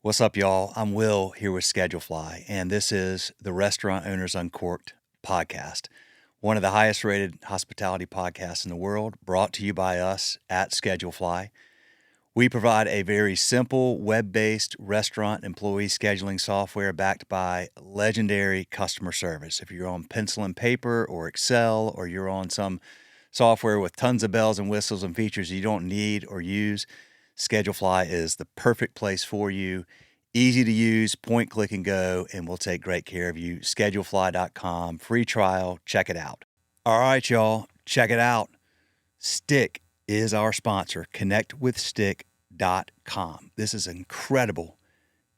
What's up, y'all? I'm Will here with Schedulefly, and this is the Restaurant Owners Uncorked podcast, one of the highest rated hospitality podcasts in the world, brought to you by us at Schedulefly. We provide a very simple web-based restaurant employee scheduling software backed by legendary customer service. If you're on pencil and paper or Excel, or you're on some software with tons of bells and whistles and features you don't need or use, Schedulefly is the perfect place for you. Easy to use, point, click, and go, and we'll take great care of you. Schedulefly.com, free trial, check it out. All right, y'all, check it out. Stick is our sponsor, connectwithstick.com. This is an incredible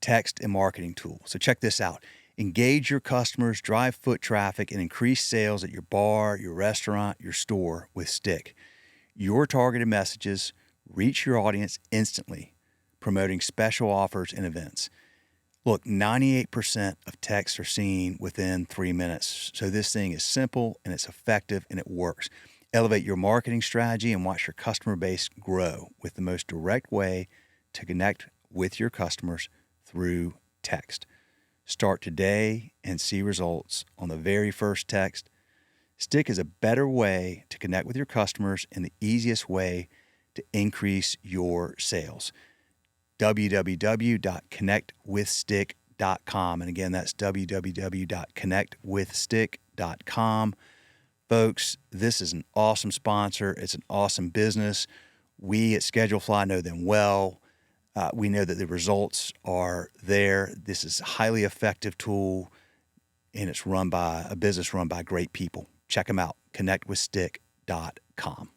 text and marketing tool. So check this out. Engage your customers, drive foot traffic, and increase sales at your bar, your restaurant, your store with Stick. Your targeted messages reach your audience instantly, promoting special offers and events. Look, 98% of texts are seen within 3 minutes. So this thing is simple and it's effective and it works. Elevate your marketing strategy and watch your customer base grow with the most direct way to connect with your customers through text. Start today and see results on the very first text. Stick is a better way to connect with your customers and the easiest way to increase your sales. www.connectwithstick.com. And again, that's www.connectwithstick.com. Folks, this is an awesome sponsor. It's an awesome business. We at Schedulefly know them well. We know that the results are there. This is a highly effective tool, and it's run by a business run by great people. Check them out, connectwithstick.com.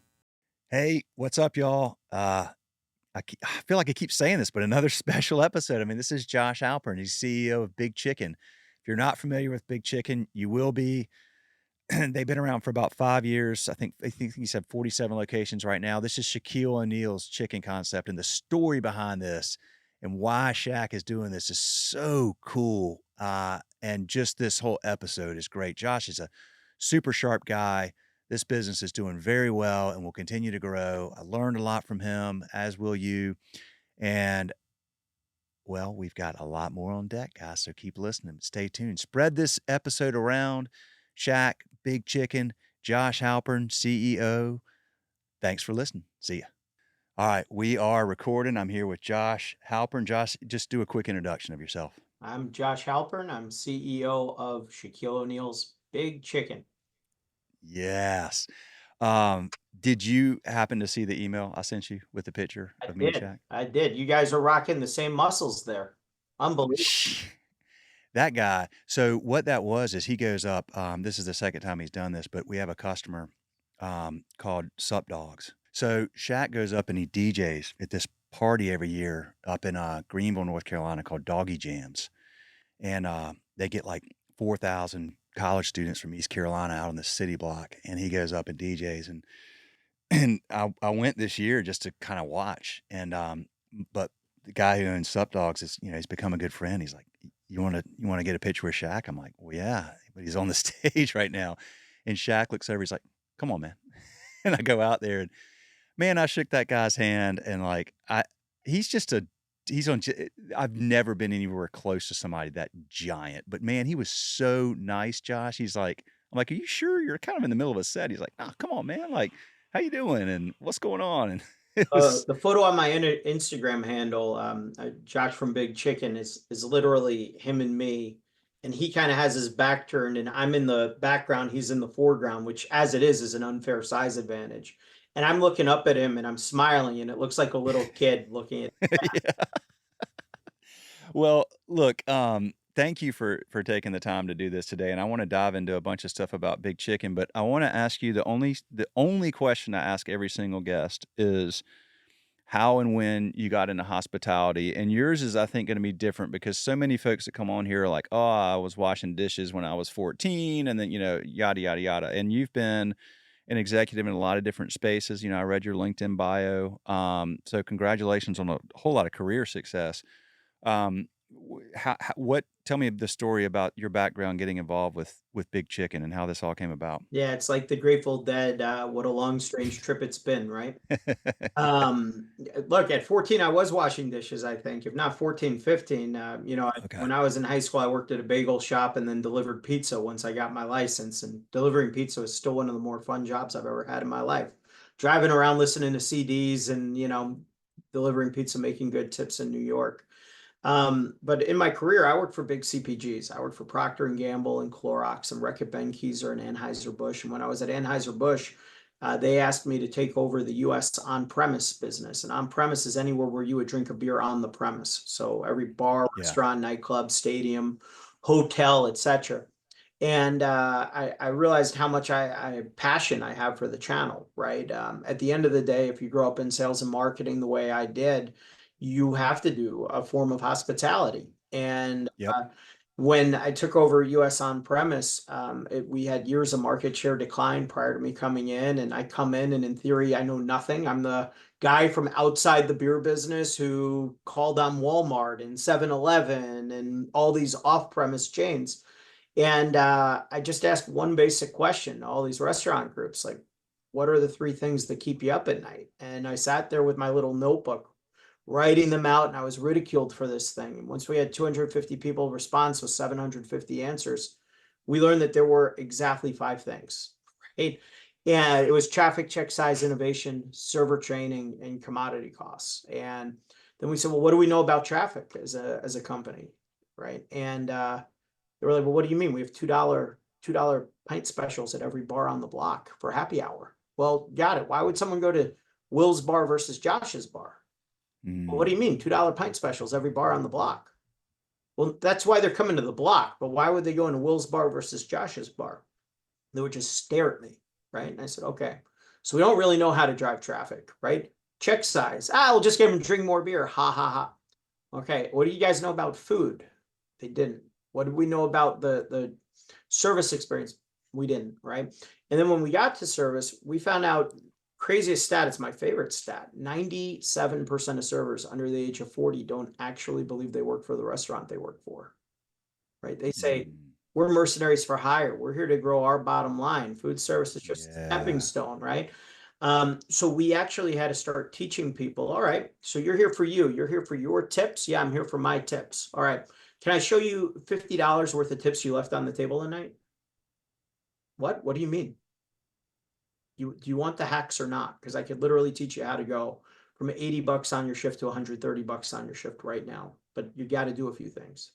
Hey, what's up, y'all? I feel like I keep saying this, but another special episode. I mean, this is Josh Halpern. He's CEO of Big Chicken. If you're not familiar with Big Chicken, you will be. They've been around for about 5 years. I think he said 47 locations right now. This is Shaquille O'Neal's chicken concept, and the story behind this and why Shaq is doing this is so cool. And just this whole episode is great. Josh is a super sharp guy. This business is doing very well and will continue to grow. I learned a lot from him, as will you. And, well, we've got a lot more on deck, guys, so keep listening. Stay tuned. Spread this episode around. Shaq, Big Chicken, Josh Halpern, CEO. Thanks for listening. See ya. All right, we are recording. I'm here with Josh Halpern. Josh, just do a quick introduction of yourself. I'm Josh Halpern. I'm CEO of Shaquille O'Neal's Big Chicken. Yes. Did you happen to see the email I sent you with the picture of me and Shaq? I did. You guys are rocking the same muscles there. Unbelievable. That guy. So what that was is he goes up. This is the second time he's done this, but we have a customer called Sup Dogs. So Shaq goes up and he DJs at this party every year up in Greenville, North Carolina, called Doggy Jams, and they get like 4,000 college students from East Carolina out on the city block, and he goes up and DJs, and I went this year just to kind of watch, and but the guy who owns Sup Dogs is, he's become a good friend. He's like, you want to get a picture with Shaq? I'm like, well, yeah, but he's on the stage right now. And Shaq looks over, he's like, come on, man. And I go out there and, man, I shook that guy's hand, and like, I've never been anywhere close to somebody that giant, but man, he was so nice, Josh. I'm like, are you sure you're kind of in the middle of a set? He's like, oh, come on, man. Like, how you doing? And what's going on? And it was, The photo on my Instagram handle, Josh from Big Chicken, is literally him and me, and he kind of has his back turned, and I'm in the background. He's in the foreground, which, as it is an unfair size advantage. And I'm looking up at him, and I'm smiling, and it looks like a little kid looking at. yeah. Well, look, thank you for taking the time to do this today, and I want to dive into a bunch of stuff about Big Chicken, but I want to ask you the only question I ask every single guest is how and when you got into hospitality. And yours is, I think, going to be different because so many folks that come on here are like, oh, I was washing dishes when I was 14, and then, yada, yada, yada. And you've been an executive in a lot of different spaces. I read your LinkedIn bio. So congratulations on a whole lot of career success. what? Tell me the story about your background getting involved with Big Chicken and how this all came about. Yeah, it's like the Grateful Dead, what a long, strange trip it's been, right? Look, at 14, I was washing dishes, I think, if not 14, 15. Okay. When I was in high school, I worked at a bagel shop and then delivered pizza once I got my license. And delivering pizza was still one of the more fun jobs I've ever had in my life. Driving around listening to CDs and, delivering pizza, making good tips in New York. But in my career, I worked for big CPGs. I worked for Procter and Gamble and Clorox and Reckitt Benckiser and Anheuser-Busch. And when I was at Anheuser-Busch, they asked me to take over the U.S. on-premise business. And on-premise is anywhere where you would drink a beer on the premise. So every bar, Yeah. restaurant, nightclub, stadium, hotel, etc. And I realized how much passion I have for the channel, right? At the end of the day, if you grow up in sales and marketing the way I did, you have to do a form of hospitality. And Yep. when I took over US on premise, we had years of market share decline prior to me coming in. And I come in theory, I know nothing. I'm the guy from outside the beer business who called on Walmart and 7-Eleven and all these off premise chains. And I just asked one basic question to all these restaurant groups, like, what are the three things that keep you up at night? And I sat there with my little notebook, writing them out, and I was ridiculed for this thing. And once we had 250 people response with 750 answers, we learned that there were exactly five things, right? And it was traffic, check size, innovation, server training, and commodity costs. And then we said, well, what do we know about traffic as a company, right? And they were like, well, what do you mean? We have $2 pint specials at every bar on the block for happy hour. Well, got it. Why would someone go to Will's bar versus Josh's bar? Well, what do Mm, you mean? $2 pint specials every bar on the block. Well, that's why they're coming to the block, but why would they go into Will's bar versus Josh's bar? They would just stare at me, right? And I said, okay. So we don't really know how to drive traffic, right? Check size. We'll just get them to drink more beer. Ha ha ha. Okay, what do you guys know about food? They didn't. What did we know about the service experience? We didn't, right? And then when we got to service, we found out craziest stat, it's my favorite stat. 97% of servers under the age of 40 don't actually believe they work for the restaurant they work for, right? They say, mm, we're mercenaries for hire. We're here to grow our bottom line. Food service is just a stepping yeah. stone, right? So we actually had to start teaching people, all right, so you're here for you. You're here for your tips. Yeah, I'm here for my tips. All right. Can I show you $50 worth of tips you left on the table tonight? What? What do you mean? Do you want the hacks or not? Because I could literally teach you how to go from $80 on your shift to $130 on your shift right now. But you got to do a few things.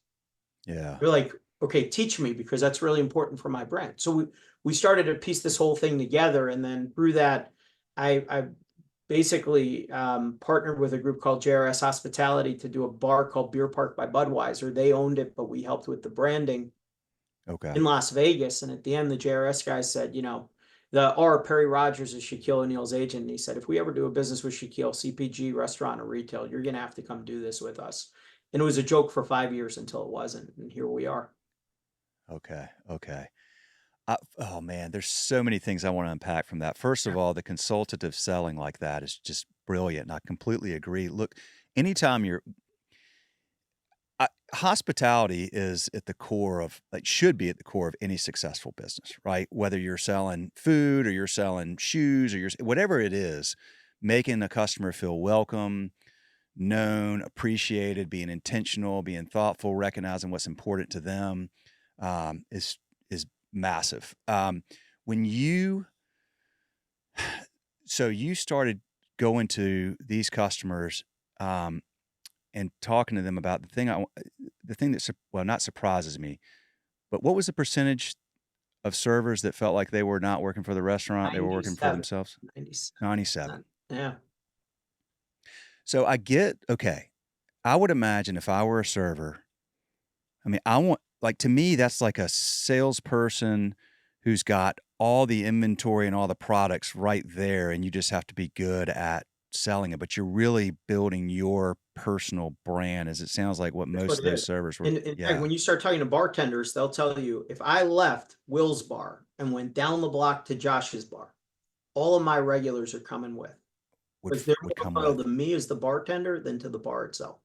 Yeah. You're like, okay, teach me because that's really important for my brand. So we started to piece this whole thing together, and then through that, I basically partnered with a group called JRS Hospitality to do a bar called Beer Park by Budweiser. They owned it, but we helped with the branding Okay. in Las Vegas. And at the end, the JRS guy said, the R. Perry Rogers is Shaquille O'Neal's agent. And he said, if we ever do a business with Shaquille, CPG, restaurant, or retail, you're going to have to come do this with us. And it was a joke for 5 years until it wasn't. And here we are. Okay. Okay. Oh man, there's so many things I want to unpack from that. First of all, the consultative selling like that is just brilliant. And I completely agree. Look, anytime hospitality is at the core of, like, should be at the core of any successful business, right? Whether you're selling food or you're selling shoes or whatever it is, making a customer feel welcome, known, appreciated, being intentional, being thoughtful, recognizing what's important to them, is massive. When you so you started going to these customers, and talking to them about the thing that well, not surprises me, but what was the percentage of servers that felt like they were not working for the restaurant, they were working for 97, themselves? 97. 97%. Yeah. So okay, I would imagine if I were a server, I mean, like, to me, that's like a salesperson who's got all the inventory and all the products right there, and you just have to be good at selling it, but you're really building your personal brand, as it sounds like what That's most what of it those is. servers were. In fact, Yeah, when you start talking to bartenders, they'll tell you if I left Will's bar and went down the block to Josh's bar, all of my regulars are coming with would because they're would more come loyal with. to me as the bartender than to the bar itself.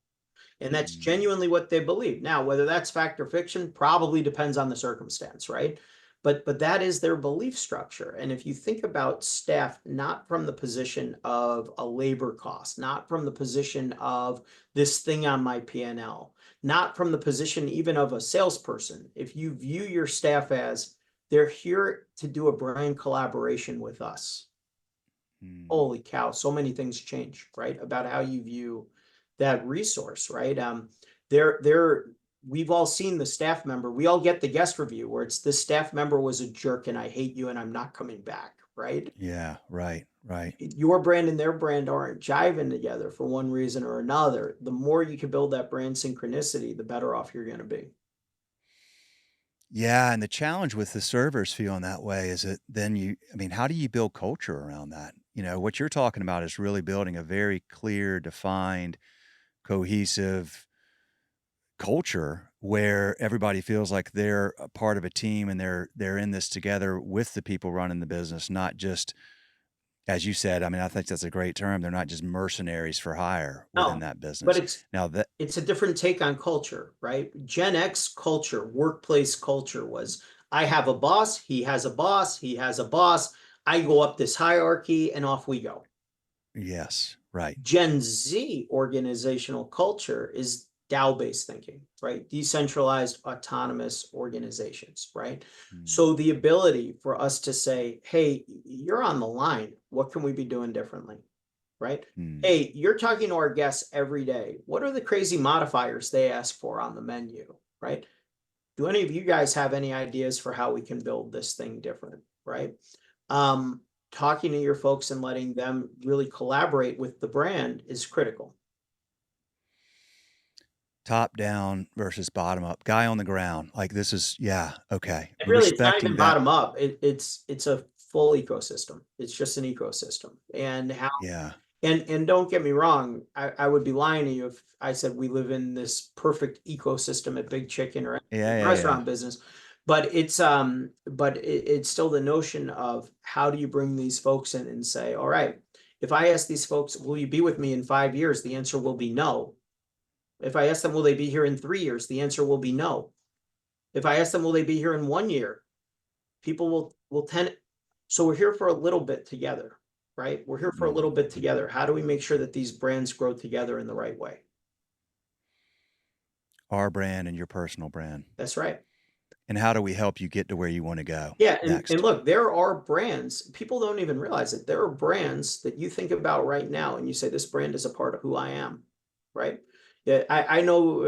And that's Mm, genuinely what they believe. Now, whether that's fact or fiction probably depends on the circumstance, right? But that is their belief structure. And if you think about staff not from the position of a labor cost, not from the position of this thing on my P&L, not from the position even of a salesperson, if you view your staff as they're here to do a brand collaboration with us, mm, holy cow, so many things change, right? About how you view that resource, right? There, we've all seen the staff member. We all get the guest review where it's this staff member was a jerk and I hate you and I'm not coming back, right? yeah, right, right. Your brand and their brand aren't jiving together for one reason or another. The more you can build that brand synchronicity, the better off you're going to be. Yeah, and the challenge with the servers feeling that way is that then I mean, how do you build culture around that? You know, what you're talking about is really building a very clear, defined, cohesive culture where everybody feels like they're a part of a team and they're in this together with the people running the business, not just as you said, I mean, I think that's a great term. They're not just mercenaries for hire within No, that but business. it's Now that it's a different take on culture, right? Gen X culture, workplace culture was I have a boss, he has a boss, he has a boss. I go up this hierarchy and off we go. yes, right. Gen Z organizational culture is DAO based thinking, right? Decentralized autonomous organizations, right? Mm, So the ability for us to say, hey, you're on the line. What can we be doing differently? Right? mm, Hey, you're talking to our guests every day. What are the crazy modifiers they ask for on the menu? Right? Do any of you guys have any ideas for how we can build this thing different? Right? Um, Talking to your folks and letting them really collaborate with the brand is critical. top down versus bottom up, guy on the ground. Like this is, yeah, okay. And really, it's not Respecting even that. bottom up. It's a full ecosystem. It's just an ecosystem. And how Yeah. and don't get me wrong, I would be lying to you if I said we live in this perfect ecosystem at Big Chicken or Yeah, yeah, yeah. restaurant business. But it's still the notion of how do you bring these folks in and say, all right, if I ask these folks, will you be with me in 5 years? The answer will be no. If I ask them, will they be here in 3 years? The answer will be no. If I ask them, will they be here in 1 year? People will tend. So we're here for a little bit together, right? We're here for a Mm. little bit together. How do we make sure that these brands grow together in the right way? Our brand and your personal brand. That's right. And how do we help you get to where you want to go Yeah, and next? look, there are brands, people don't even realize it. There are brands that you think about right now and you say, this brand is a part of who I am, right? Yeah, I know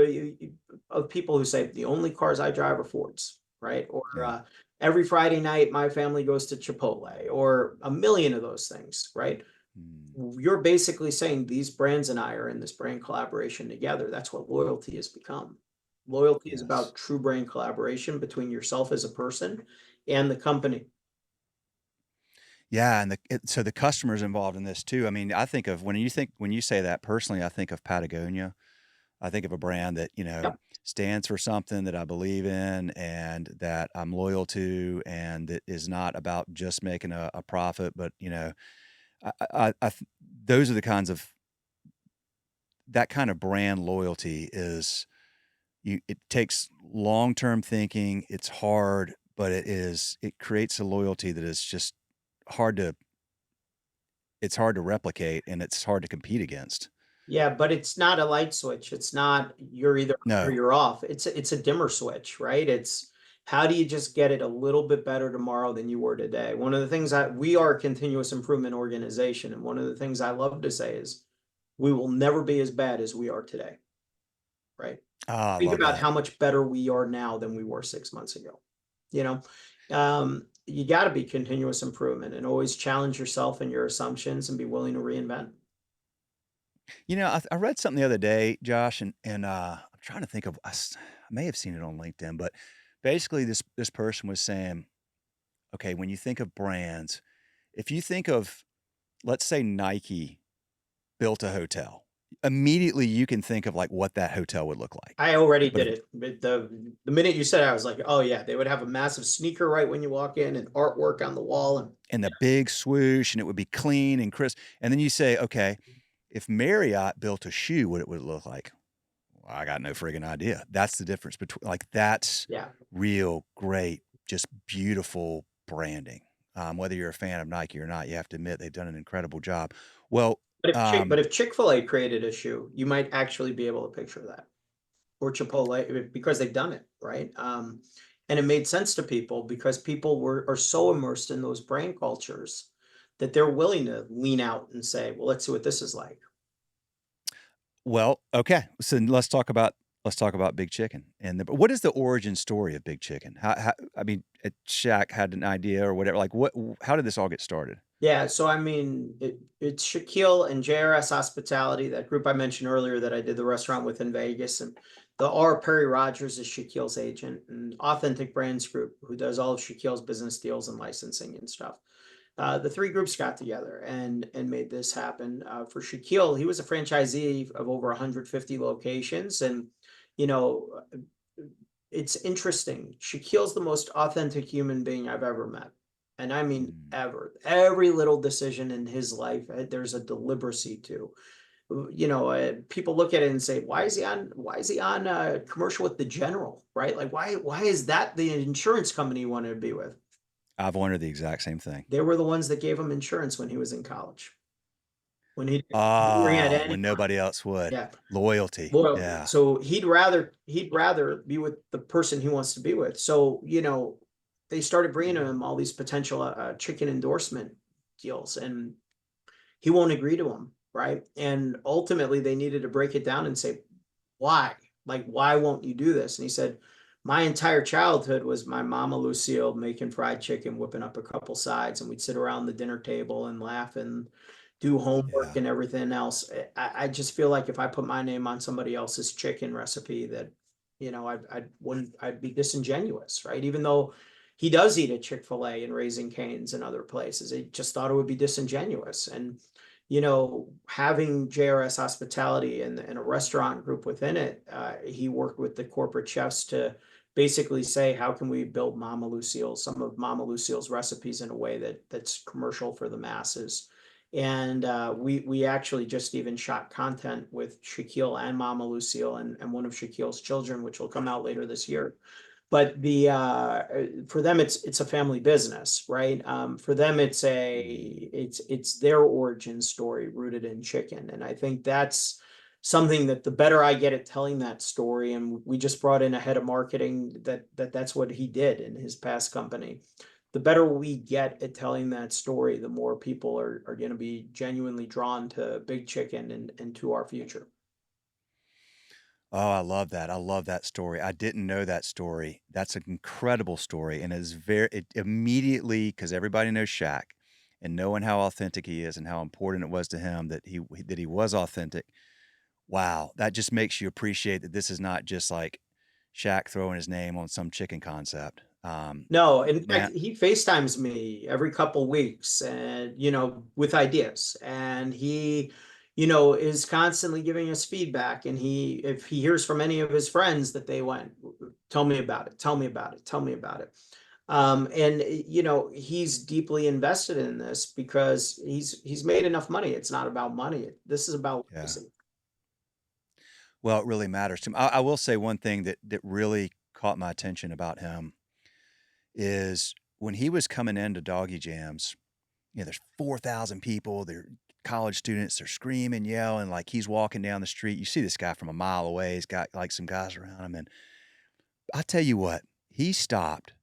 of people who say the only cars I drive are Fords, right? Or Yeah. every Friday night my family goes to Chipotle, or a million of those things, right? Mm. You're basically saying these brands and I are in this brand collaboration together. That's what loyalty has become. Loyalty is Yes. about true brand collaboration between yourself as a person and the company. Yeah, and so the customer's involved in this too. I mean, I think of when you say that personally, I think of Patagonia. I think of a brand that, Yep. stands for something that I believe in and that I'm loyal to and that is not about just making a profit, but, those are the kinds of that kind of brand loyalty is it takes long-term thinking. It's hard, but it creates a loyalty that is just hard to it's hard to replicate and it's hard to compete against. Yeah, but it's not a light switch. It's not you're either on or No. you're off. It's a dimmer switch, right? It's how do you just get it a little bit better tomorrow than you were today? One of the things we are a continuous improvement organization, and one of the things I love to say is we will never be as bad as we are today, right? Ah, I Think love about that. how much better we are now than we were 6 months ago. You know, you got to be continuous improvement and always challenge yourself and your assumptions and be willing to reinvent. I read something the other day, Josh, and I'm trying to think of I may have seen it on LinkedIn, but basically this person was saying, okay, when you think of brands, if you think of, let's say Nike built a hotel, immediately you can think of like what that hotel would look like. I already But did if it. But the minute you said it, I was like, oh yeah, they would have a massive sneaker right when you walk in and artwork on the wall. And and the big swoosh and it would be clean and crisp, and then you say, okay, if Marriott built a shoe, what it would look like? I got no friggin' idea. That's the difference between like that's Yeah. real great, just beautiful branding. Whether you're a fan of Nike or not, you have to admit they've done an incredible job. Well, But if Chick-fil-A created a shoe, you might actually be able to picture that. Or Chipotle because they've done it, right? And it made sense to people because people are so immersed in those brand cultures that they're willing to lean out and say, well, let's see what this is like. well, okay. So let's talk about Big Chicken. And what is the origin story of Big Chicken? How I mean, Shaq had an idea or whatever. Like, how did this all get started? Yeah, so I mean, it's Shaquille and JRS Hospitality, that group I mentioned earlier that I did the restaurant with in Vegas, and the R. Perry Rogers is Shaquille's agent, and Authentic Brands Group, who does all of Shaquille's business deals and licensing and stuff. The three groups got together and made this happen. For Shaquille, he was a franchisee of over 150 locations, and you know, it's interesting. Shaquille's the most authentic human being I've ever met. And I mean, Mm. ever. Every little decision in his life, there's a deliberacy to. People look at it and say, why is he on a commercial with the general, right? Like, why is that the insurance company he wanted to be with? I've wondered the exact same thing. They were the ones that gave him insurance when he was in college. When he never had Oh, any when money. nobody else would. Yeah. Loyalty. Loyalty. Yeah. So he'd rather be with the person he wants to be with. So they started bringing him all these potential chicken endorsement deals, and he won't agree to them, right? And ultimately, they needed to break it down and say, why? Like, why won't you do this? And he said, my entire childhood was my mama Lucille making fried chicken, whipping up a couple sides, and we'd sit around the dinner table and laugh and do homework Yeah. and everything else. I just feel like if I put my name on somebody else's chicken recipe, that I'd be disingenuous, right? Even though he does eat at Chick-fil-A and Raising Cane's and other places, he just thought it would be disingenuous. And having JRS Hospitality and a restaurant group within it, he worked with the corporate chefs to basically say, how can we build some of Mama Lucille's recipes in a way that's commercial for the masses. And we actually just even shot content with Shaquille and Mama Lucille and one of Shaquille's children, which will come out later this year. But for them it's a family business, right? For them Mm. it's their origin story rooted in chicken, and I think that's something that the better I get at telling that story, and we just brought in a head of marketing that's what he did in his past company. The better we get at telling that story, the more people are going to be genuinely drawn to Big Chicken and to our future. Oh, I love that. I love that story. I didn't know that story. That's an incredible story, and it immediately because everybody knows Shaq, and knowing how authentic he is and how important it was to him that he was authentic. Wow, that just makes you appreciate that this is not just like Shaq throwing his name on some chicken concept. No, in Man, fact, he FaceTimes me every couple weeks and, with ideas. And he is constantly giving us feedback. And if he hears from any of his friends that they went, tell me about it, tell me about it, tell me about it. And he's deeply invested in this because he's made enough money. It's not about money. This is about yeah. legacy. Well, it really matters to him. I will say one thing that really caught my attention about him is when he was coming into Doggy Jams. There's 4,000 people. They're college students. They're screaming, yelling, like he's walking down the street. You see this guy from a mile away. He's got like some guys around him. And I tell you what, he stopped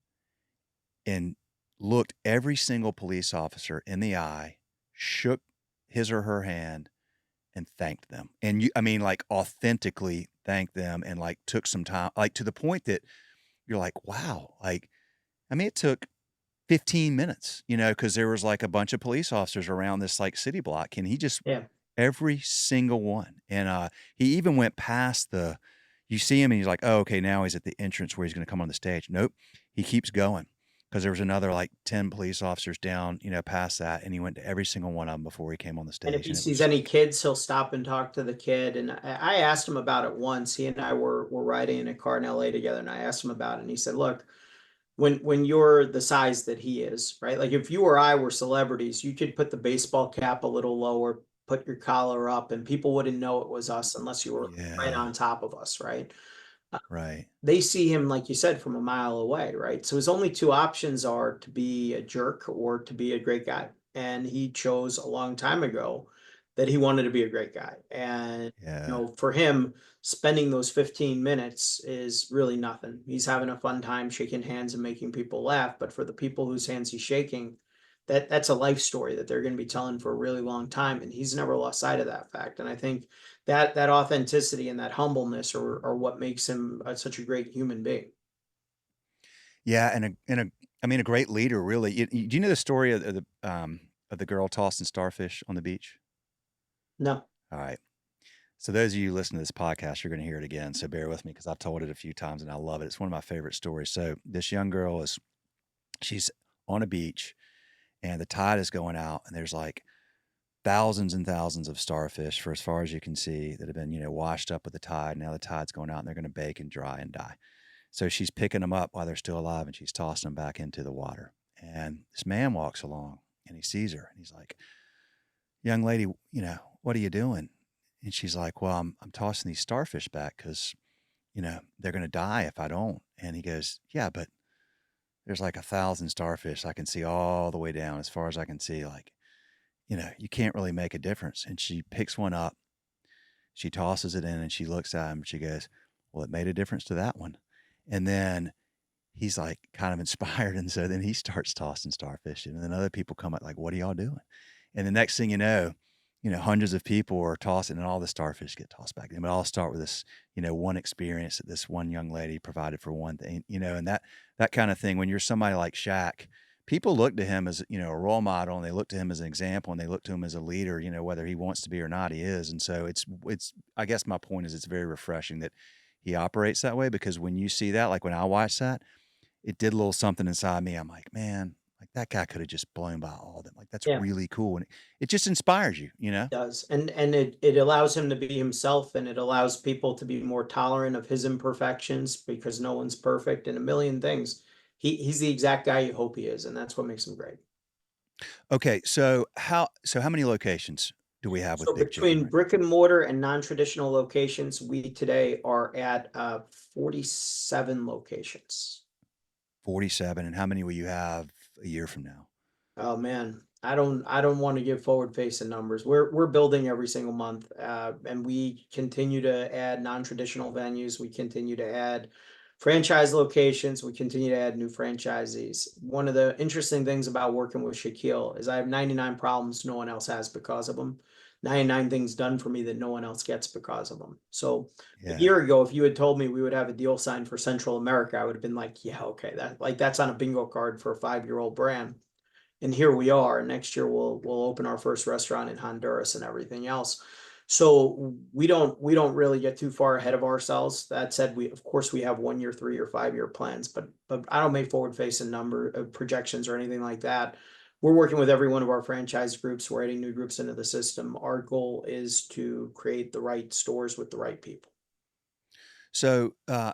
and looked every single police officer in the eye, shook his or her hand, and thanked them. And I mean, like authentically thanked them and like took some time, like to the point that you're like, wow. Like, I mean, it took 15 minutes, because there was like a bunch of police officers around this like city block, and he just Yeah. every single one. And he even went past you see him and he's like, oh, okay, now he's at the entrance where he's going to come on the stage. Nope. He keeps going because there was another like 10 police officers down, past that. And he went to every single one of them before he came on the And if stage. he And it sees was, any kids, he'll stop and talk to the kid. And I asked him about it once. He and I were riding in a car in LA together, and I asked him about it. And he said, "Look, when you're the size that he is, right? Like if you or I were celebrities, you could put the baseball cap a little lower, put your collar up, and people wouldn't know it was us unless you were right Yeah. on top of us, right? Right. They see him, like you said, from a mile away, right? So his only two options are to be a jerk or to be a great guy. And he chose a long time ago that he wanted to be a great guy. And, Yeah. for him, spending those 15 minutes is really nothing. He's having a fun time shaking hands and making people laugh. But for the people whose hands he's shaking, that's a life story that they're going to be telling for a really long time. And he's never lost sight of that fact. And I think that authenticity and that humbleness are what makes him such a great human being. Yeah, I mean, a great leader, really. Do you know the story of the girl tossing starfish on the beach? No. All right. So those of you who listen to this podcast, you're going to hear it again. So bear with me because I've told it a few times and I love it. It's one of my favorite stories. So this young girl she's on a beach and the tide is going out and there's like thousands and thousands of starfish for as far as you can see that have been, washed up with the tide. Now the tide's going out and they're going to bake and dry and die. So she's picking them up while they're still alive and she's tossing them back into the water. And this man walks along and he sees her and he's like, young lady, what are you doing? And she's like, well, I'm tossing these starfish back because, they're going to die if I don't. And he goes, yeah, but there's like 1,000 starfish I can see all the way down as far as I can see. Like, you can't really make a difference. And she picks one up, she tosses it in and she looks at him. And she goes, well, it made a difference to that one. And then he's like kind of inspired. And so then he starts tossing starfish. And then other people come up like, what are y'all doing? And the next thing hundreds of people are tossing and all the starfish get tossed back. It would all start with this, one experience that this one young lady provided for one thing, and that kind of thing. When you're somebody like Shaq, people look to him as, a role model and they look to him as an example and they look to him as a leader, whether he wants to be or not, he is. And so I guess my point is it's very refreshing that he operates that way because when you see that, like when I watched that, it did a little something inside me. I'm like, man, like that guy could have just blown by all of them. Like that's Yeah, really cool. And it just inspires you, you know? it does. And it allows him to be himself, and it allows people to be more tolerant of his imperfections because no one's perfect and a million things. He's the exact guy you hope he is, and that's what makes him great. Okay, so how many locations do we have with So Big Chicken between right now? brick and mortar and non-traditional locations, we today are at 47 locations. 47, and how many will you have a year from now? Oh man, I don't want to give forward facing numbers. We're building every single month, and we continue to add non-traditional venues. We continue to add franchise locations. We continue to add new franchisees. One of the interesting things about working with Shaquille is I have 99 problems no one else has because of them. 99 things done for me that no one else gets because of them. So a Yeah. year ago, if you had told me we would have a deal signed for Central America, I would have been like, yeah, okay, that's on a bingo card for a 5-year-old brand. And here we are. Next year we'll open our first restaurant in Honduras and everything else. So we don't really get too far ahead of ourselves. That said, we of course we have 1 year, 3 year, 5 year plans, but I don't make forward facing number projections or anything like that. We're working with every one of our franchise groups. We're adding new groups into the system. Our goal is to create the right stores with the right people. So, how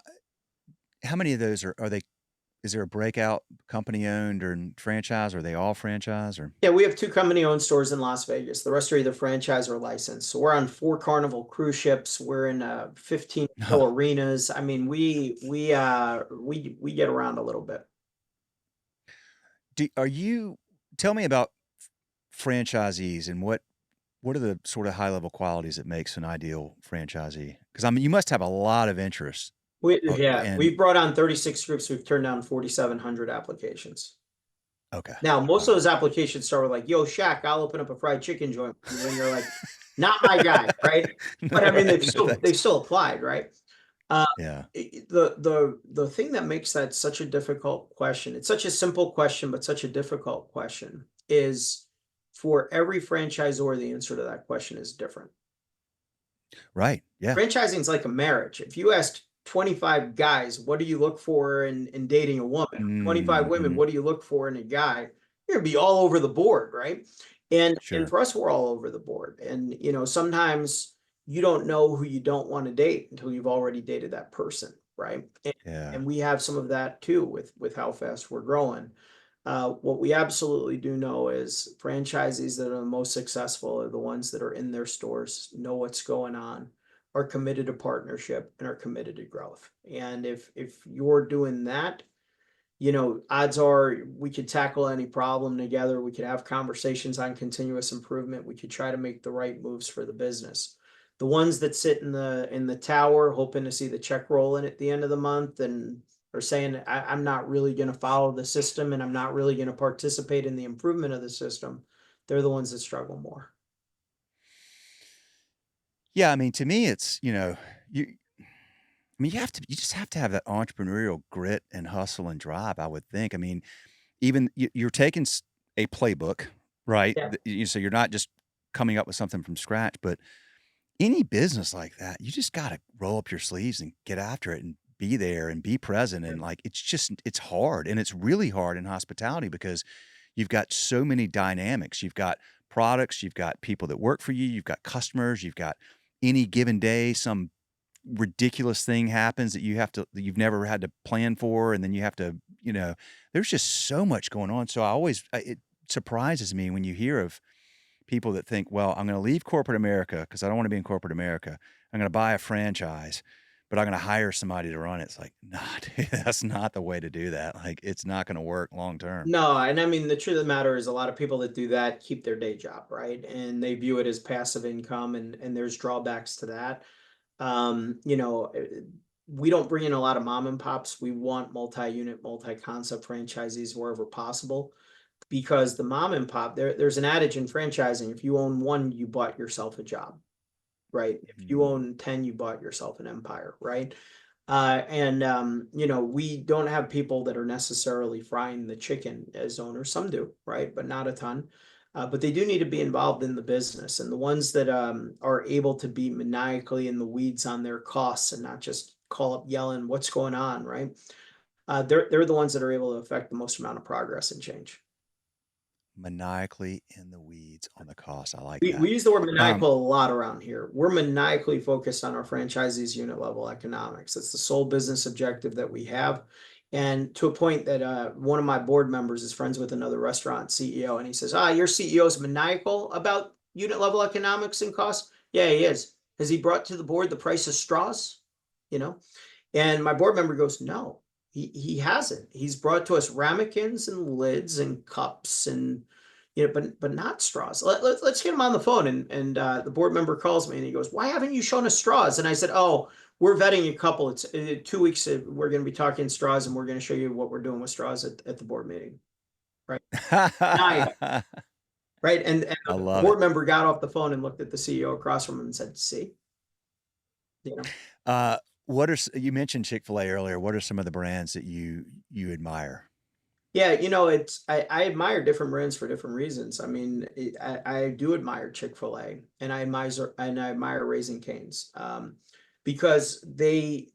many of those are they is there a breakout company owned or franchise? Are they all franchise or Yeah, we have two company owned stores in Las Vegas. The rest are either franchise or licensed. So we're on 4 Carnival cruise ships. We're in 15 show arenas. I mean, we get around a little bit. are you tell me about franchisees and what are the sort of high level qualities that makes an ideal franchisee? Because I mean, you must have a lot of interest. Yeah, And we've brought on 36 groups. We've turned down 4,700 applications. okay, Now, all most of right, those applications start with like, "Yo, Shaq, I'll open up a fried chicken joint," and you're like, "Not my guy," right? But I no, mean, right, no they've thanks. still applied, right? Uh, Yeah, the thing that makes that such a difficult question, it's such a simple question, but such a difficult question, is for every franchisor, the answer to that question is different. right, yeah, Franchising is like a marriage. If you asked 25 guys, what do you look for in dating a woman? 25 women, hmm, what do you look for in a guy? You're gonna be all over the board, right? And sure, for us, we're all over the board. And sometimes you don't know who you don't want to date until you've already dated that person, right? And, yeah. and we have some of that too with how fast we're growing. What we absolutely do know is franchisees that are the most successful are the ones that are in their stores, know what's going on, are committed to partnership, and are committed to growth. And if you're doing that, odds are we could tackle any problem together. We could have conversations on continuous improvement. We could try to make the right moves for the business. The ones that sit in the tower hoping to see the check roll in at the end of the month and are saying I'm not really going to follow the system and I'm not really going to participate in the improvement of the system, they're the ones that struggle more. Yeah, I mean, to me, it's, I mean, you just have to have that entrepreneurial grit and hustle and drive, I would think. I mean, even you're taking a playbook, right? Yeah. So you're not just coming up with something from scratch, but any business like that, you just got to roll up your sleeves and get after it and be there and be present. And like, it's hard. And it's really hard in hospitality because you've got so many dynamics. You've got products, you've got people that work for you, you've got customers, you've got any given day, some ridiculous thing happens that you've never had to plan for. And then you have to, there's just so much going on. So it surprises me when you hear of people that think, well, I'm going to leave corporate America because I don't want to be in corporate America. I'm going to buy a franchise, but I'm going to hire somebody to run it. It's like, nah, dude, that's not the way to do that. Like, it's not going to work long term. No, and I mean the truth of the matter is a lot of people that do that keep their day job, right? And they view it as passive income and there's drawbacks to that. Um, you know, eh, we don't bring in a lot of mom and pops. We want multi-unit, multi-concept franchisees wherever possible because the mom and pop, there's an adage in franchising, if you own one, you bought yourself a job, right? If you Mm, own 10, you bought yourself an empire, right? We don't have people that are necessarily frying the chicken as owners. Some do, right? But not a ton. But they do need to be involved in the business. And the ones that are able to be maniacally in the weeds on their costs and not just call up yelling, what's going on, right? They're the ones that are able to affect the most amount of progress and change. Maniacally in the weeds on the cost. I like We that. use the word Um, maniacal a lot around here. We're maniacally focused on our franchisees' unit level economics. It's the sole business objective that we have. And to a point that one of my board members is friends with another restaurant CEO, and he says, your CEO is maniacal about unit level economics and costs. Yeah, he is. Has he brought to the board the price of straws? You know, and my board member goes, no, he hasn't. He's brought to us ramekins and lids and cups and but not straws. Let's get him on the phone. And the board member calls me and he goes, why haven't you shown us straws? And I said, oh, we're vetting a couple. It's 2 weeks. We're going to be talking straws and we're going to show you what we're doing with straws at the board meeting. Right. Now, I right. And the love it. board member got off the phone and looked at the CEO across from him and said, see, you know. Uh, you mentioned Chick-fil-A earlier. What are some of the brands that you admire? Yeah, I admire different brands for different reasons. I mean, I do admire Chick-fil-A and I admire Raising Cane's because they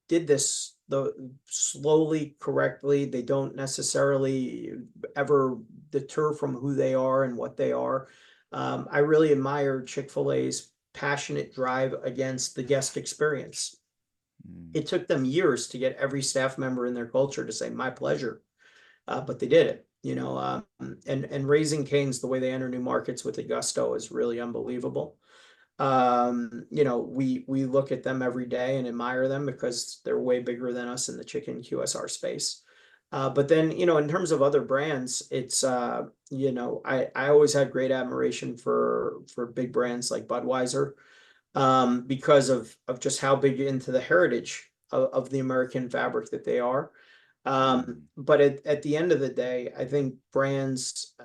did this the slowly, correctly. They don't necessarily ever deter from who they are and what they are. I really admire Chick-fil-A's passionate drive against the guest experience. Mm, It took them years to get every staff member in their culture to say my pleasure, but they did it. And Raising Cane's, the way they enter new markets with the gusto is really unbelievable. We look at them every day and admire them because they're way bigger than us in the chicken QSR space. But then, in terms of other brands, it's I always had great admiration for big brands like Budweiser, because of just how big into the heritage of the American fabric that they are. mm, But at the end of the day, I think brands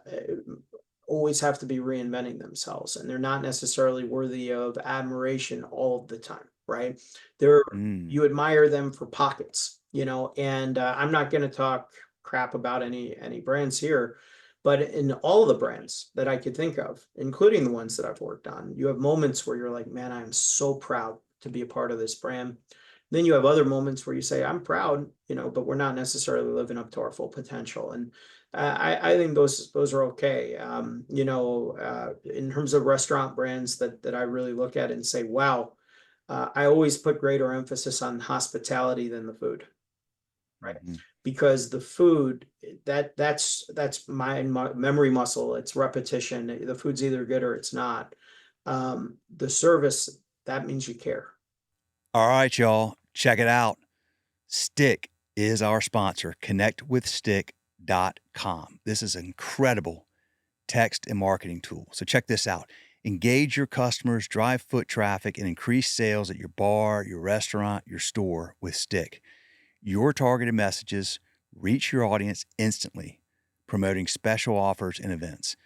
always have to be reinventing themselves, and they're not necessarily worthy of admiration all of the time, right? They're mm. You admire them for pockets, and I'm not going to talk crap about any brands here, but in all the brands that I could think of, including the ones that I've worked on, you have moments where you're like, man, I'm so proud to be a part of this brand. Then you have other moments where you say, I'm proud, but we're not necessarily living up to our full potential. And I think those are okay. In terms of restaurant brands that I really look at and say, wow, I always put greater emphasis on hospitality than the food. right? Mhm. Because the food, that's my memory muscle. It's repetition. The food's either good or it's not. The service, that means you care. All right, y'all, check it out. Stick is our sponsor, connectwithstick.com. This is an incredible text and marketing tool. So check this out. Engage your customers, drive foot traffic, and increase sales at your bar, your restaurant, your store with Stick. Your targeted messages reach your audience instantly, promoting special offers and events.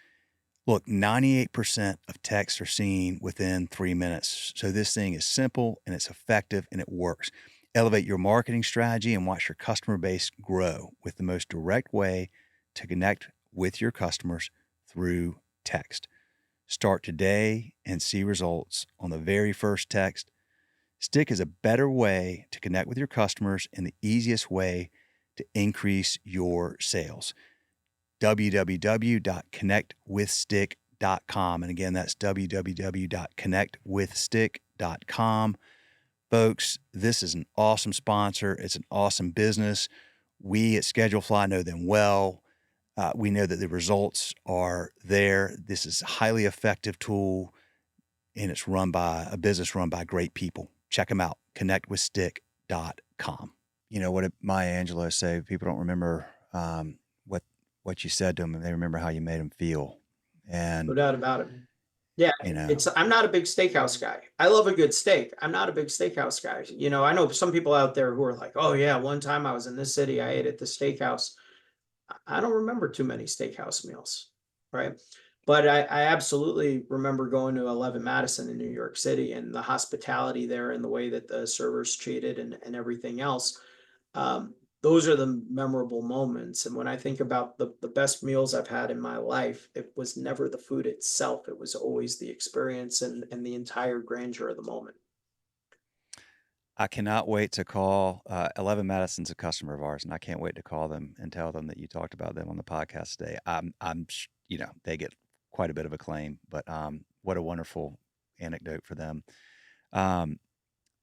Look, 98% of texts are seen within 3 minutes. So this thing is simple and it's effective and it works. Elevate your marketing strategy and watch your customer base grow with the most direct way to connect with your customers through text. Start today and see results on the very first text. Stick is a better way to connect with your customers and the easiest way to increase your sales. www.connectwithstick.com. And again, that's www.connectwithstick.com. Folks, this is an awesome sponsor. It's an awesome business. We at ScheduleFly know them well. We know that the results are there. This is a highly effective tool, and it's run by a business run by great people. Check them out, connectwithstick.com. You know what Maya Angelou say? People don't remember what you said to them, and they remember how you made them feel. And No doubt about it. Yeah, you know, I'm not a big steakhouse guy. I love a good steak. I'm not a big steakhouse guy. I know some people out there who are like, oh yeah, one time I was in this city, I ate at the steakhouse. I don't remember too many steakhouse meals, right? But I absolutely remember going to 11 Madison in New York City and the hospitality there and the way that the servers treated and everything else. Those are the memorable moments. And when I think about the best meals I've had in my life, it was never the food itself. It was always the experience and the entire grandeur of the moment. I cannot wait to call 11 Madison's a customer of ours, and I can't wait to call them and tell them that you talked about them on the podcast today. They get quite a bit of acclaim, but what a wonderful anecdote for them.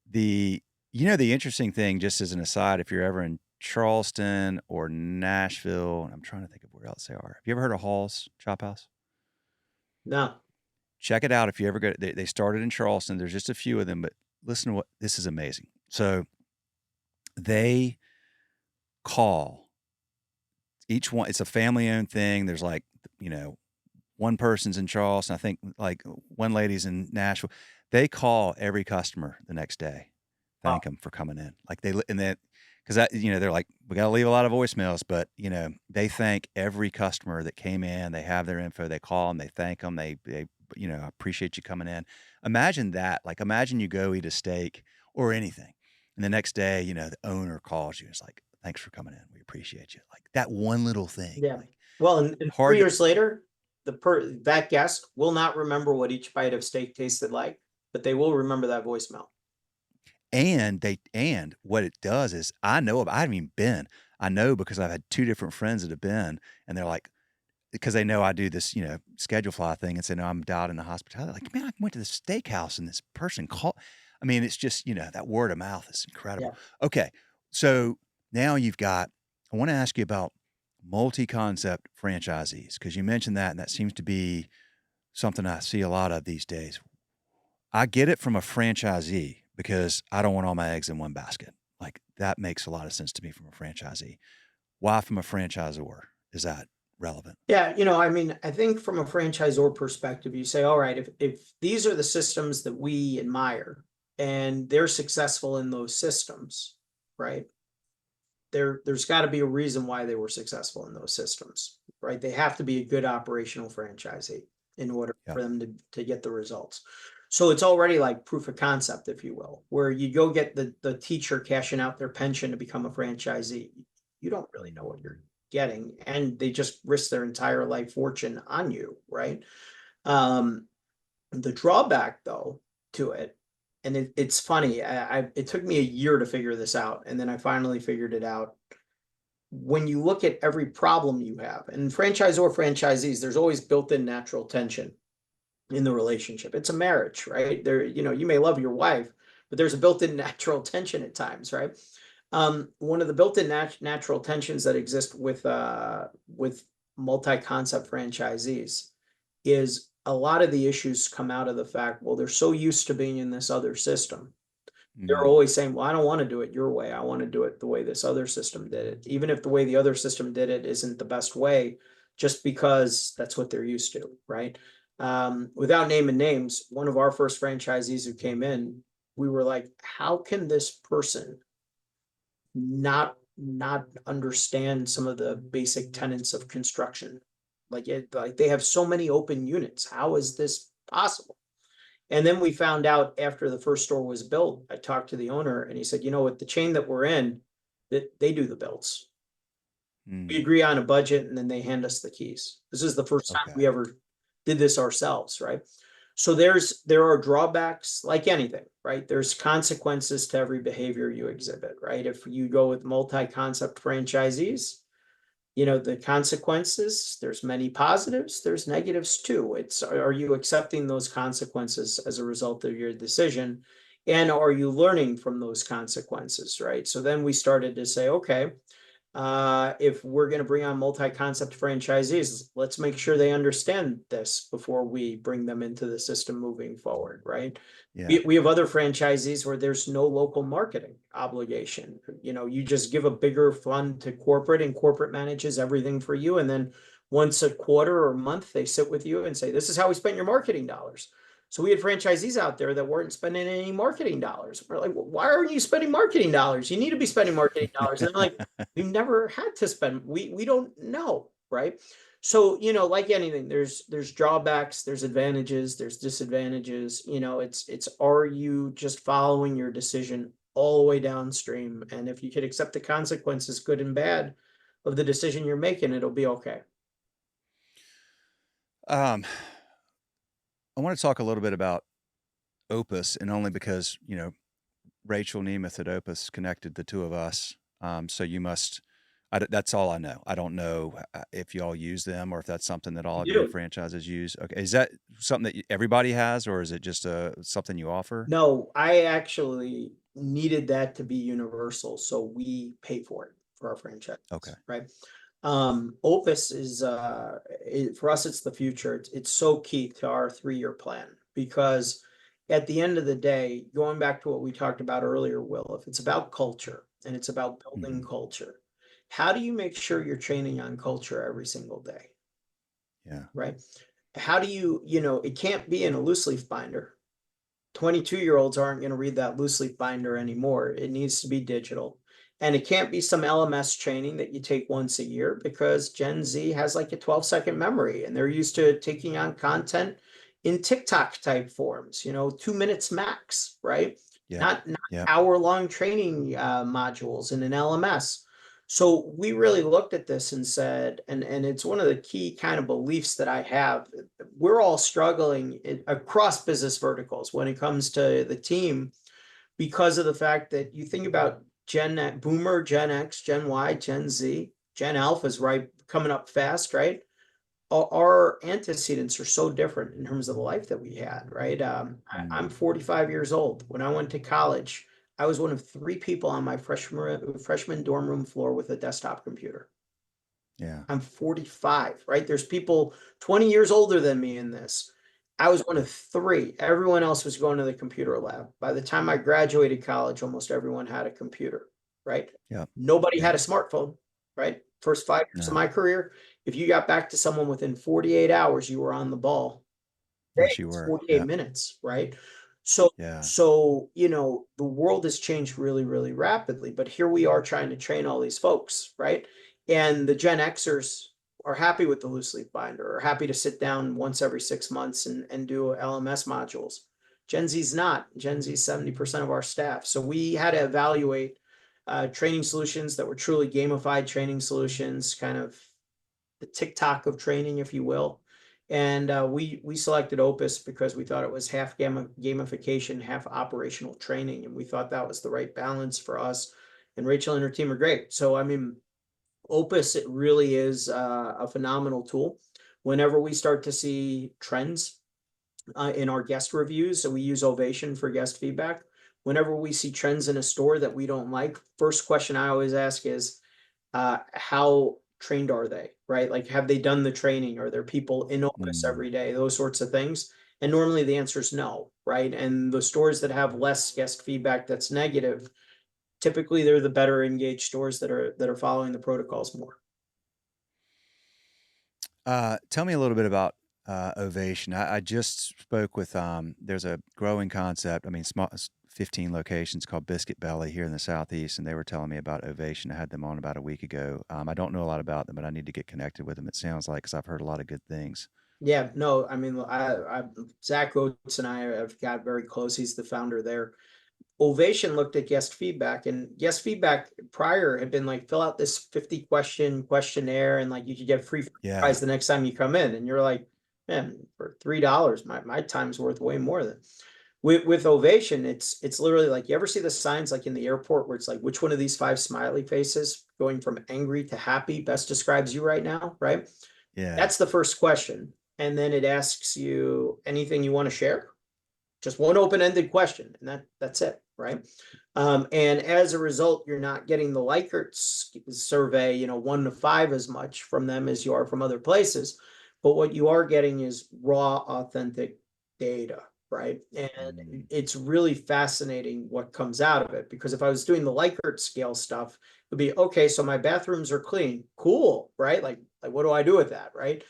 The interesting thing, just as an aside, if you're ever in Charleston or Nashville, and I'm trying to think of where else they are. Have you ever heard of Hall's Chop House? No. Check it out if you ever go. They started in Charleston. There's just a few of them, but listen to what this is amazing. So they call each one. It's a family-owned thing. There's like one person's in Charleston. I think like one lady's in Nashville. They call every customer the next day, thank them for coming in. Like because they're like, we got to leave a lot of voicemails, but they thank every customer that came in. They have their info. They call them. They thank them. They appreciate you coming in. Imagine that. Like, imagine you go eat a steak or anything, and the next day, the owner calls you. It's like, thanks for coming in. We appreciate you. Like that one little thing. Yeah. Like, Well, and hard 3 years later, that guest will not remember what each bite of steak tasted like, but they will remember that voicemail. And what it does is I haven't even been. I know because I've had 2 different friends that have been, and they're like, because they know I do this, schedule fly thing, and say, no, I'm dialed in the hospitality. Like, man, I went to the steakhouse and this person called. I mean, it's just, that word of mouth is incredible. Yeah. Okay. So now I want to ask you about multi-concept franchisees, because you mentioned that, and that seems to be something I see a lot of these days. I get it from a franchisee because I don't want all my eggs in one basket. Like, that makes a lot of sense to me from a franchisee. Why from a franchisor is that relevant? Yeah, I think from a franchisor perspective, you say, all right, if these are the systems that we admire and they're successful in those systems, right? There's got to be a reason why they were successful in those systems, right? They have to be a good operational franchisee in order for them to get the results. So it's already like proof of concept, if you will, where you go get the teacher cashing out their pension to become a franchisee. You don't really know what you're getting, and they just risk their entire life fortune on you, right? The drawback though to it, and it's funny, it took me a year to figure this out, and then I finally figured it out. When you look at every problem you have, and franchisor franchisees, there's always built-in natural tension in the relationship. It's a marriage, right? You may love your wife, but there's a built-in natural tension at times, right? One of the built-in natural tensions that exist with multi-concept franchisees is a lot of the issues come out of the fact, well, they're so used to being in this other system. They're Mm, always saying, well, I don't want to do it your way. I want to do it the way this other system did it. Even if the way the other system did it isn't the best way, just because that's what they're used to, right? Without naming names, one of our first franchisees who came in, we were like, how can this person not understand some of the basic tenets of construction? Like they have so many open units. How is this possible? And then we found out after the first store was built, I talked to the owner and he said, you know what, the chain that we're in, that they do the builds. We mm, agree on a budget and then they hand us the keys. This is the first time we okay. ever did this ourselves, right? So there are drawbacks like anything, right? There's consequences to every behavior you exhibit, right? If you go with multi-concept franchisees, you know, the consequences, there's many positives, there's negatives too. It's, are you accepting those consequences as a result of your decision? And are you learning from those consequences, right? So then we started to say, okay, if we're going to bring on multi-concept franchisees, let's make sure they understand this before we bring them into the system moving forward, right? Yeah. We have other franchisees where there's no local marketing obligation. You know, you just give a bigger fund to corporate and corporate manages everything for you. And then once a quarter or month, they sit with you and say, this is how we spent your marketing dollars. So we had franchisees out there that weren't spending any marketing dollars. We're like, well, why aren't you spending marketing dollars? You need to be spending marketing dollars. And they're like, we've never had to spend. We don't know, right? So, you know, like anything, there's drawbacks, there's advantages, there's disadvantages. You know, it's are you just following your decision all the way downstream? And if you can accept the consequences, good and bad, of the decision you're making, it'll be okay. Um, I want to talk a little bit about Opus, and only because, Rachel Nemeth at Opus connected the two of us. So you must, that's all I know. I don't know if y'all use them or if that's something that all We of your do. franchises use. Okay. Is that something that everybody has, or is it just something you offer? No, I actually needed that to be universal, so we pay for it for our Okay. franchises, right? Opus is for us, it's the future. It's so key to our 3-year plan because at the end of the day, going back to what we talked about earlier, Will, if it's about culture and it's about building Hmm. culture, how do you make sure you're training on culture every single day, Yeah. right? How do you, you know, it can't be in a loose leaf binder. 22-year-olds aren't going to read that loose leaf binder anymore. It needs to be digital. And it can't be some LMS training that you take once a year because Gen Z has like a 12-second memory and they're used to taking on content in TikTok type forms, you know, 2 minutes max, right? Yep. Not Yep. hour-long training modules in an LMS. So we really looked at this and said, and it's one of the key kind of beliefs that I have. We're all struggling across business verticals when it comes to the team because of the fact that you think about Boomer, Gen X, Gen Y, Gen Z, Gen Alpha is right coming up fast, right? Our antecedents are so different in terms of the life that we had, right? I'm Mm, 45 years old. When I went to college, I was one of 3 people on my freshman dorm room floor with a desktop computer. yeah. I'm 45, right? There's people 20 years older than me in this. I was one of 3. Everyone else was going to the computer lab. By the time I graduated college, almost everyone had a computer, right? Yep. Nobody Yep. had a smartphone, right? First 5 years of No. my career, if you got back to someone within 48 hours, you were on the ball. Today, Yes, you it's were. 48 Yep. minutes, right? So, Yeah. so, you know, the world has changed really, really rapidly, but here we are trying to train all these folks, right? And the Gen Xers are happy with the loose leaf binder, are happy to sit down once every 6 months and do LMS modules. Gen Z's not. Gen Z's 70% of our staff. So we had to evaluate training solutions that were truly gamified training solutions, kind of the TikTok of training, if you will. And we selected Opus because we thought it was half gamification, half operational training, and we thought that was the right balance for us. And Rachel and her team are great. So I mean, Opus, it really is a phenomenal tool. Whenever we start to see trends in our guest reviews, so we use Ovation for guest feedback. whenever we see trends in a store that we don't like, first question I always ask is, how trained are they, right? Like, have they done the training? Are there people in office Mm. every day? Those sorts of things. And normally the answer is no, right? And the stores that have less guest feedback that's negative, typically they're the better engaged stores that are following the protocols more. Tell me a little bit about Ovation. I just spoke with there's a growing concept. I mean, 15 locations called Biscuit Belly here in the Southeast, and they were telling me about Ovation. I had them on about a week ago. I don't know a lot about them, but I need to get connected with them. It sounds like because I've heard a lot of good things. Yeah, no, I mean, Zach Oates and I have got very close. He's the founder there. Ovation looked at guest feedback, and guest feedback prior had been like, fill out this 50 question questionnaire, and like you could get free Yeah, fries the next time you come in. And you're like, man, for $3, my time's worth way more than. With Ovation, it's literally like, you ever see the signs like in the airport where it's like, which one of these 5 smiley faces going from angry to happy best describes you right now, right? yeah. That's the first question. And then it asks you anything you want to share, just one open-ended question, and that's it, right? And as a result, you're not getting the Likert survey, 1 to 5 as much from them as you are from other places. But what you are getting is raw, authentic data, right? And Mm. it's really fascinating what comes out of it, because if I was doing the Likert scale stuff, it would be, okay, so my bathrooms are clean, cool, right? Like what do I do with that, right?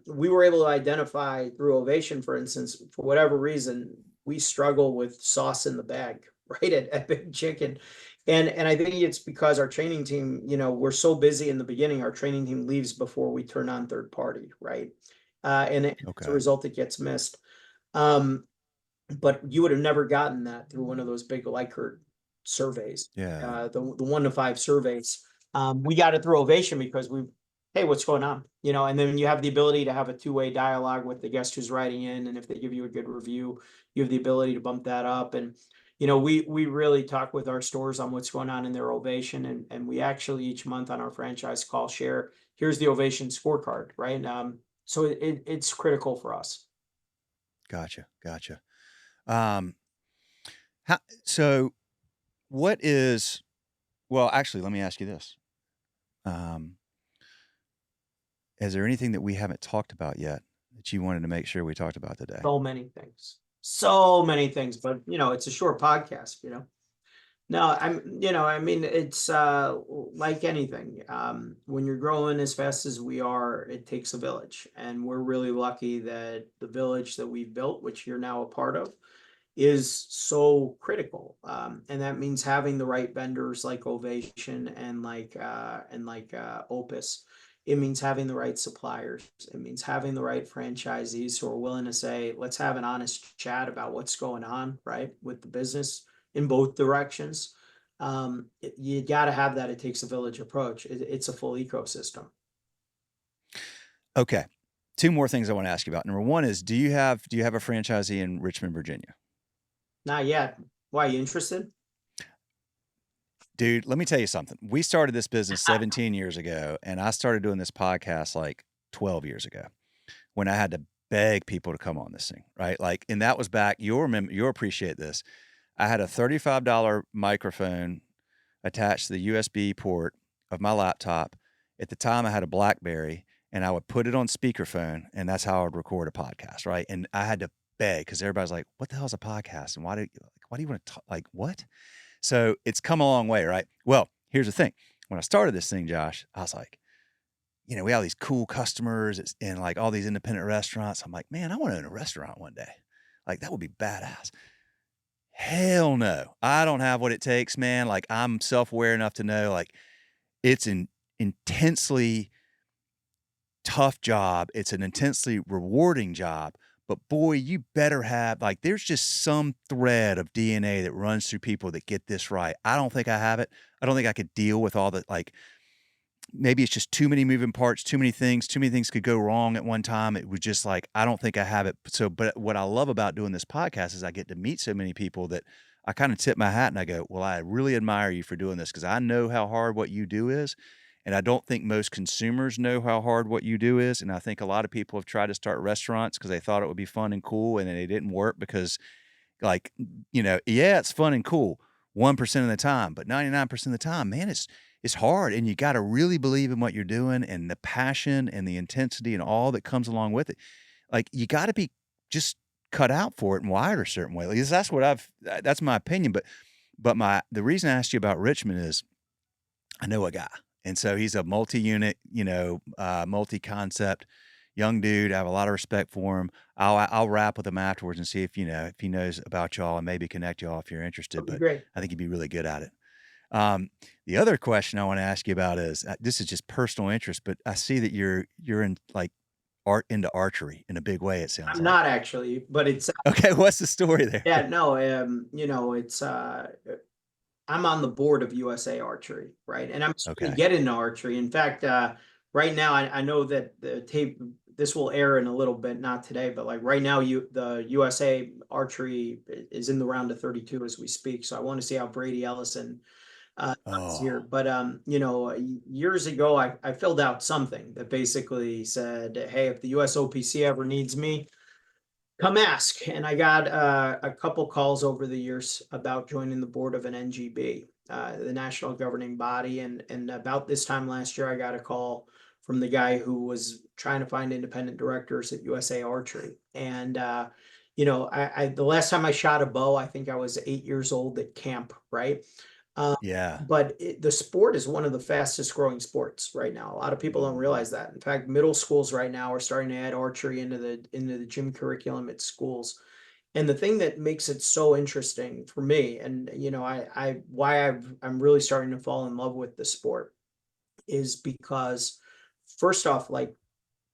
We were able to identify through Ovation, for instance, for whatever reason, we struggle with sauce in the bag, right? At Big Chicken. And I think it's because our training team, we're so busy in the beginning, our training team leaves before we turn on third party, right? And as a Okay. result, it gets missed. Um, but you would have never gotten that through one of those big Likert surveys, Yeah. the 1 to 5 surveys. We got it through Ovation because hey, what's going on? And then you have the ability to have a two-way dialogue with the guest who's writing in, and if they give you a good review, you have the ability to bump that up. And we really talk with our stores on what's going on in their Ovation, and we actually each month on our franchise call share, here's the Ovation scorecard, right? So it's critical for us. Gotcha. Gotcha. Um, so what is, well, actually, let me ask you this. Um, is there anything that we haven't talked about yet that you wanted to make sure we talked about today? So many things, but it's a short podcast. No, I mean, it's like anything. When you're growing as fast as we are, it takes a village, and we're really lucky that the village that we've built, which you're now a part of, is so critical. And that means having the right vendors like Ovation and Opus. It means having the right suppliers. It means having the right franchisees who are willing to say, let's have an honest chat about what's going on, right, with the business in both directions. You got to have that. It takes a village approach. It's a full ecosystem. Okay. Two more things I want to ask you about. Number one is, do you have a franchisee in Richmond, Virginia? Not yet. Why, you interested? Dude, let me tell you something. We started this business 17 years ago, and I started doing this podcast like 12 years ago when I had to beg people to come on this thing, right? Like, and that was back, you'll appreciate this. I had a $35 microphone attached to the USB port of my laptop. At the time, I had a BlackBerry, and I would put it on speakerphone, and that's how I would record a podcast, right? And I had to beg because everybody's like, "What the hell is a podcast? And why do you want to talk? Like what?" So it's come a long way, right? Well, here's the thing: when I started this thing, Josh, I was like, we have these cool customers and like all these independent restaurants. I'm like, man, I want to own a restaurant one day. Like that would be badass. Hell no. I don't have what it takes, man. Like I'm self-aware enough to know like it's an intensely tough job. It's an intensely rewarding job. But boy, you better have like there's just some thread of DNA that runs through people that get this right. I don't think I have it. I don't think I could deal with all the like maybe it's just too many moving parts, too many things could go wrong at one time. It was just like, I don't think I have it. So, but what I love about doing this podcast is I get to meet so many people that I kind of tip my hat and I go, well, I really admire you for doing this because I know how hard what you do is. And I don't think most consumers know how hard what you do is. And I think a lot of people have tried to start restaurants because they thought it would be fun and cool and then it didn't work because Like, yeah, it's fun and cool 1% of the time, but 99% of the time, man, it's hard, and you gotta really believe in what you're doing and the passion and the intensity and all that comes along with it. Like, you gotta be just cut out for it and wired a certain way. At least that's what that's my opinion, but the reason I asked you about Richmond is I know a guy, and so he's a multi-unit, multi-concept young dude. I have a lot of respect for him. I'll wrap with him afterwards and see if he knows about y'all and maybe connect y'all if you're interested, That'd be but great. I think he'd be really good at it. The other question I wanna ask you about is, this is just personal interest, but I see that you're in, like, into archery in a big way, it sounds I'm like. not actually, but it's Okay, what's the story there? yeah, no, it's I'm on the board of USA Archery, right? And I'm starting to Okay. get into archery. In fact, right now I know that the tape this will air in a little bit, not today, but like right now, the USA Archery is in the round of 32 as we speak. So I want to see how Brady Ellison does here. Oh, But years ago, I filled out something that basically said, "Hey, if the USOPC ever needs me, come ask." And I got a couple calls over the years about joining the board of an NGB, the national governing body. And about this time last year, I got a call from the guy who was trying to find independent directors at USA Archery. And the last time I shot a bow, I think I was 8 years old at camp, right? Um, yeah. but the sport is one of the fastest growing sports right now. A lot of people don't realize that. In fact, middle schools right now are starting to add archery into the gym curriculum at schools. And the thing that makes it so interesting for me, and I why I'm really starting to fall in love with the sport, is because first off, like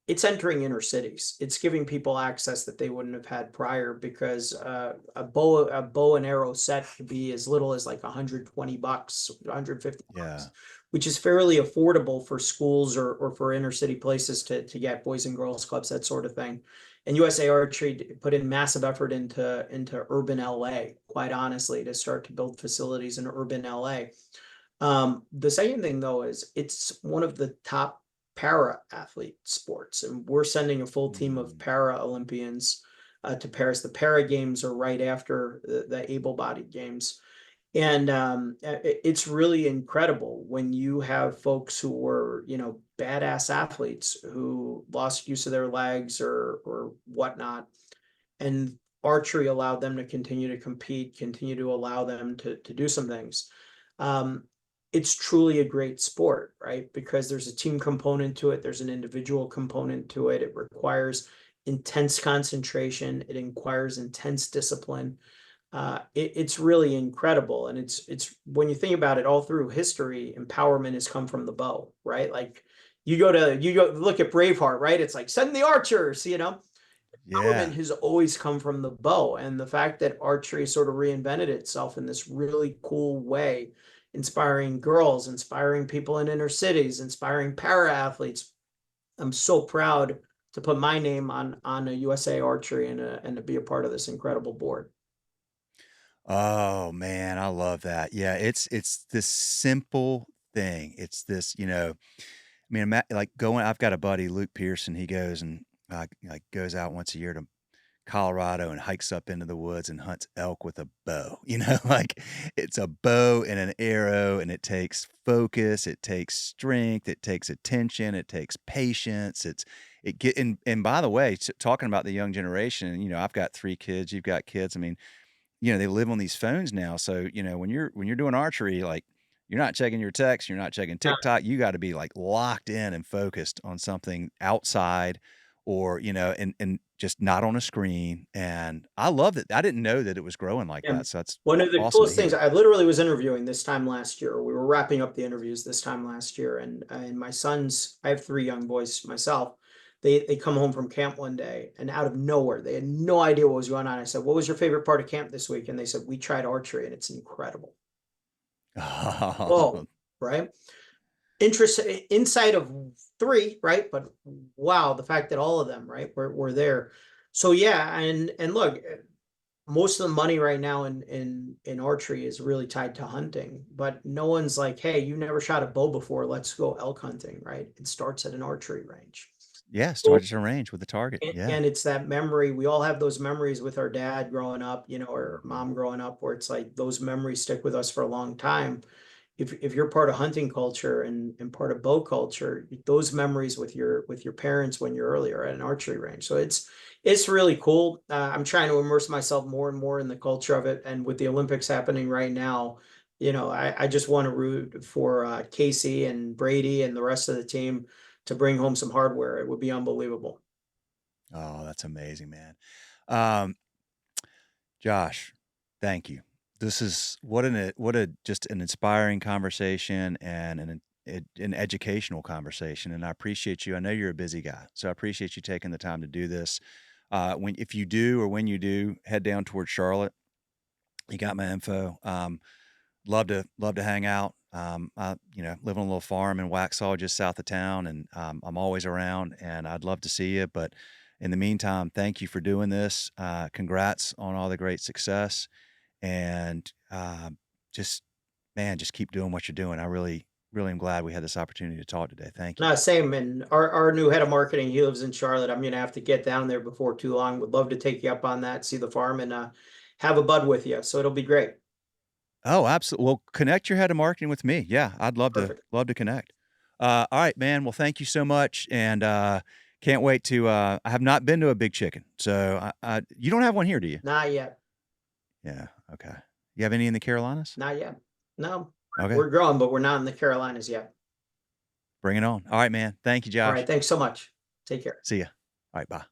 it's entering inner cities. It's giving people access that they wouldn't have had prior because a bow and arrow set could be as little as like $120, $150, Yeah. which is fairly affordable for schools or for inner city places to get boys and girls clubs, that sort of thing. And USA Archery put in massive effort into urban LA, quite honestly, to start to build facilities in urban LA. The second thing though is it's one of the top para athlete sports, and we're sending a full team of Mm. para Olympians to Paris. The para games are right after the able-bodied games, and it's really incredible when you have folks who were badass athletes who lost use of their legs or whatnot, and archery allowed them to continue to compete, continue to allow them to do some things. Um, it's truly a great sport, right? Because there's a team component to it, there's an individual component to it. It requires intense concentration, it requires intense discipline. It's really incredible, and it's when you think about it, all through history, empowerment has come from the bow, right? Like you go look at Braveheart, right? It's like send the archers, empowerment Yeah. has always come from the bow. And the fact that archery sort of reinvented itself in this really cool way, inspiring girls, inspiring people in inner cities, inspiring para athletes. I'm so proud to put my name on a USA Archery and to be a part of this incredible board. Oh, man, I love that. Yeah, it's this simple thing. It's this, I mean, like going I've got a buddy, Luke Pearson, he goes and, like, goes out once a year to Colorado and hikes up into the woods and hunts elk with a bow, like, it's a bow and an arrow, and it takes focus, it takes strength, it takes attention, it takes patience, it get and by the way, talking about the young generation, I've got 3 kids, you've got kids, I mean, they live on these phones now, so, when you're doing archery, like, you're not checking your text, you're not checking TikTok, you gotta be, like, locked in and focused on something outside or, and just not on a screen, and I love that I didn't know that it was growing like And that, so that's one of the awesome to coolest things, hear. I literally was interviewing this time last year. We were wrapping up the interviews this time last year, and my sons, I have three young boys myself. They come home from camp one day, and out of nowhere, they had no idea what was going on. I said, "What was your favorite part of camp this week?" And they said, "We tried archery, and it's incredible." Oh, Whoa, right? Interest inside of three, right? But wow, the fact that all of them, right, were there. So yeah, and look, most of the money right now in archery is really tied to hunting, but no one's like, hey, you never shot a bow before, let's go elk hunting, right? It starts at an archery range. yeah, started to range with the target. And Yeah. and it's that memory, we all have those memories with our dad growing up, you know, or Mhm. mom growing up, where it's like those memories stick with us for a long time. If you're part of hunting culture and part of bow culture, those memories with your parents when you're earlier at an archery range. So it's really cool. I'm trying to immerse myself more and more in the culture of it. And with the Olympics happening right now, you know, I just want to root for Casey and Brady and the rest of the team to bring home some hardware. It would be unbelievable. Oh, that's amazing, man. Um, Josh, thank you. This is what a just an inspiring conversation and an educational conversation, and I appreciate you. I know you're a busy guy, so I appreciate you taking the time to do this. When if you do or when you do head down towards Charlotte, you got my info. Love to hang out. I live on a little farm in Waxhaw, just south of town, and I'm always around, and I'd love to see you. But in the meantime, thank you for doing this. Congrats on all the great success, and just man, just keep doing what you're doing. I really am glad we had this opportunity to talk today. Thank you. No, same. And our new head of marketing, he lives in Charlotte. I'm gonna have to get down there before too long. Would love to take you up on that, see the farm, and have a bud with you. So it'll be great. Oh, absolutely. Well, connect your head of marketing with me. Yeah, I'd Perfect. love to connect. All right, man. Well, thank you so much, and can't wait to. I have not been to a big chicken, so you don't have one here, do you? Not yet. Yeah. Okay. You have any in the Carolinas? Not yet. No, Okay. we're growing, but we're not in the Carolinas yet. Bring it on. All right, man. Thank you, All right. Josh. Thanks so much. Take care. See ya. All right. Bye.